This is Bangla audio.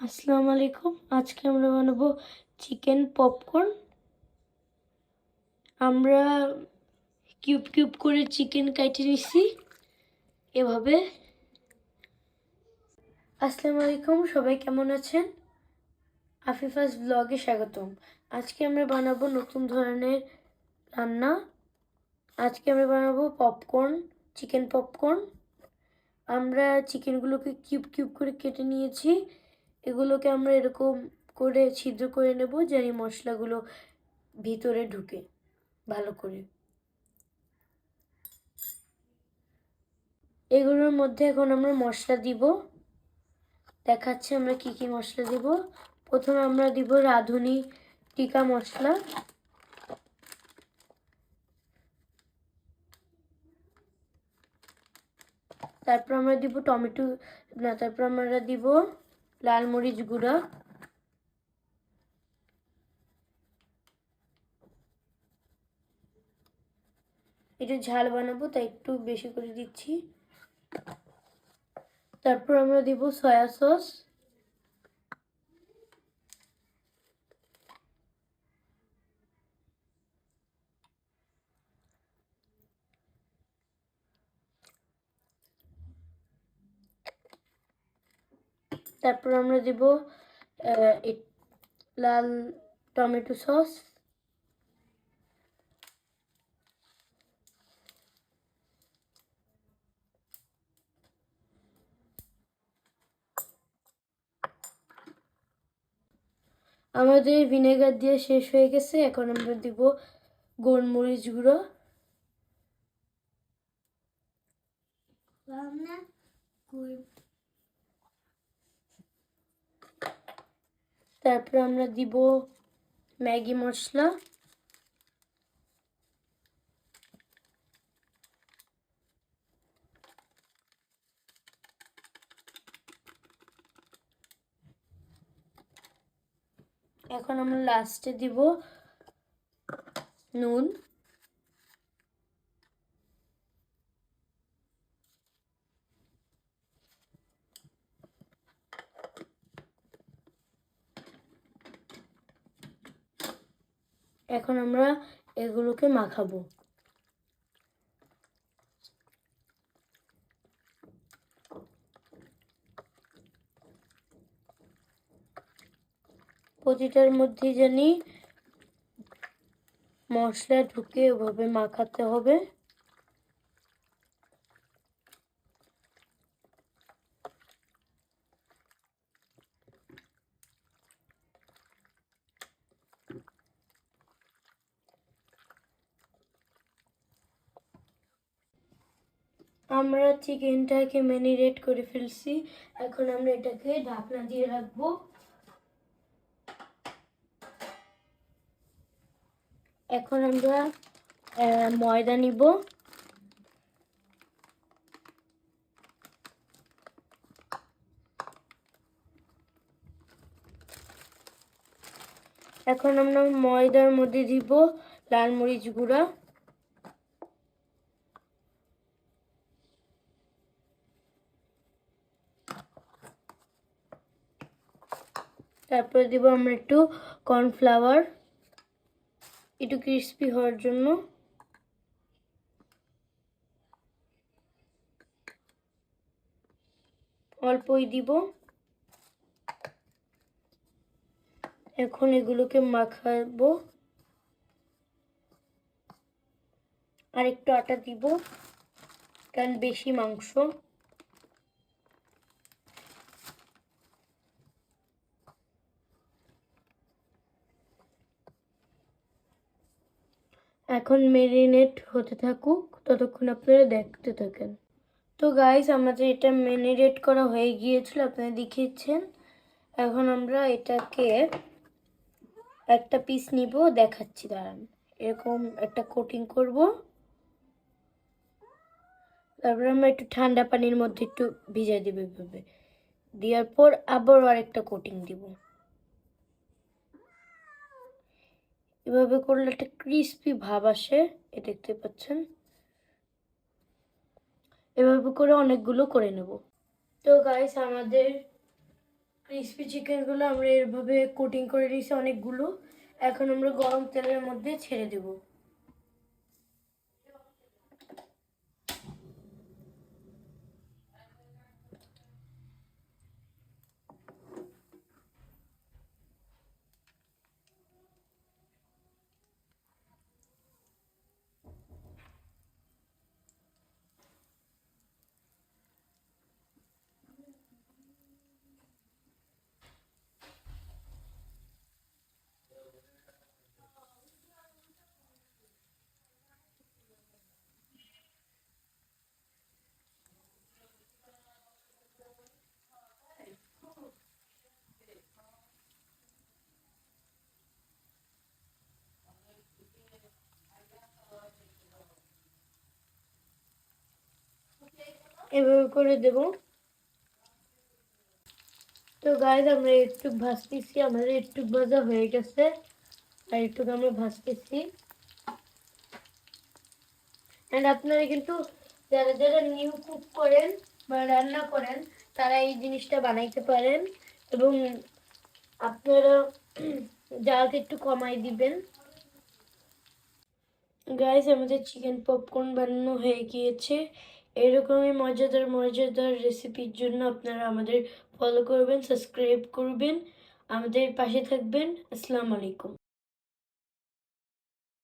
আসসালামু আলাইকুম। আজকে আমরা বানাবো চিকেন পপকর্ন। আমরা কিউব কিউব করে চিকেন কেটে নিচ্ছি এভাবে। আসসালামু আলাইকুম, সবাই কেমন আছেন? আফিফাস ব্লগে স্বাগতম। আজকে আমরা বানাবো নতুন ধরনের রান্না। আজকে আমরা বানাবো পপকর্ন, চিকেন পপকর্ন। আমরা চিকেনগুলোকে কিউব কিউব করে কেটে নিয়েছি। এগুলোকে আমরা এরকম করে ছিদ্র করে নেব যেন মশলাগুলো ভিতরে ঢুকে ভালো করে। এগুলোর মধ্যে এখন আমরা মশলা দিব, দেখাচ্ছি আমরা কি কি মশলা দিব। প্রথমে আমরা দিব রাঁধুনি টিকা মশলা, তারপর আমরা দিব তারপর আমরা দিব লাল মরিচ গুঁড়া, একটু ঝাল বানাবো তাই একটু বেশি করে দিচ্ছি। তারপর আমরা দিব সয়া সস, তারপর আমরা দিব লাল টমেটো সস, আমাদের ভিনেগার দিয়ে শেষ হয়ে গেছে। এখন আমরা দিব গোলমরিচ গুঁড়ো, তারপর আমরা দিব ম্যাগি মশলা, এখন আমরা লাস্টে দিব নুন, এখন আমরা এগুলোকে মাখাবো। প্রতিটার মধ্যে জানি মশলা ঢুকে ওভাবে মাখাতে হবে। আমরা চিকেনটাকে ম্যারিনেট করে ফেলছি, এখন আমরা এটাকে ঢাকনা দিয়ে রাখবো। এখন আমরা ময়দা নিব, এখন আমরা ময়দার মধ্যে দিব লাল মরিচ গুঁড়া, তারপরে দিব আমরা একটু কর্নফ্লাওয়ার একটু ক্রিস্পি হওয়ার জন্য, অল্পই দিব। এখন এগুলোকে মাখাবো, আর একটু আটা দিব কারণ বেশি মাংস। এখন ম্যারিনেট হতে থাকুক, ততক্ষণ আপনারা দেখতে থাকেন। তো গাইস, আমাদের এটা ম্যারিনেট করা হয়ে গিয়েছিল, আপনারা দেখিয়েছেন। এখন আমরা এটাকে একটা পিস নিব, দেখাচ্ছি দাঁড়ান। এরকম একটা কোটিং করব, তারপর আমরা একটু ঠান্ডা পানির মধ্যে একটু ভিজিয়ে দেব, এভাবে দেওয়ার পর আবার আরেকটা কোটিং দিব। এভাবে করলে একটা ক্রিস্পি ভাব আসে, এ দেখতে পাচ্ছেন। এভাবে করে অনেকগুলো করে নেব। তো গাইস, আমাদের ক্রিসপি চিকেনগুলো আমরা এভাবে কোটিং করে নিয়েছি অনেকগুলো। এখন আমরা গরম তেলের মধ্যে ছেড়ে দেব। এভাবে করে দেব। তো গাইস আমরা একটু ভাজতেছি, আমাদের একটু ভাজা হয়ে গেছে, আর একটু আমরা ভাজতেছি। এন্ড আপনারা কিন্তু যারা যারা নিউ কুক করেন বা রান্না করেন তারা এই জিনিসটা বানাইতে পারেন, এবং আপনারা জালটা একটু কমাই দিবেন। গাইস আমাদের চিকেন পপকর্ন বানানো হয়ে গিয়েছে। এরকমই মজাদার মজাদার রেসিপির জন্য আপনারা আমাদের ফলো করবেন, সাবস্ক্রাইব করবেন, আমাদের পাশে থাকবেন। আসসালামু আলাইকুম।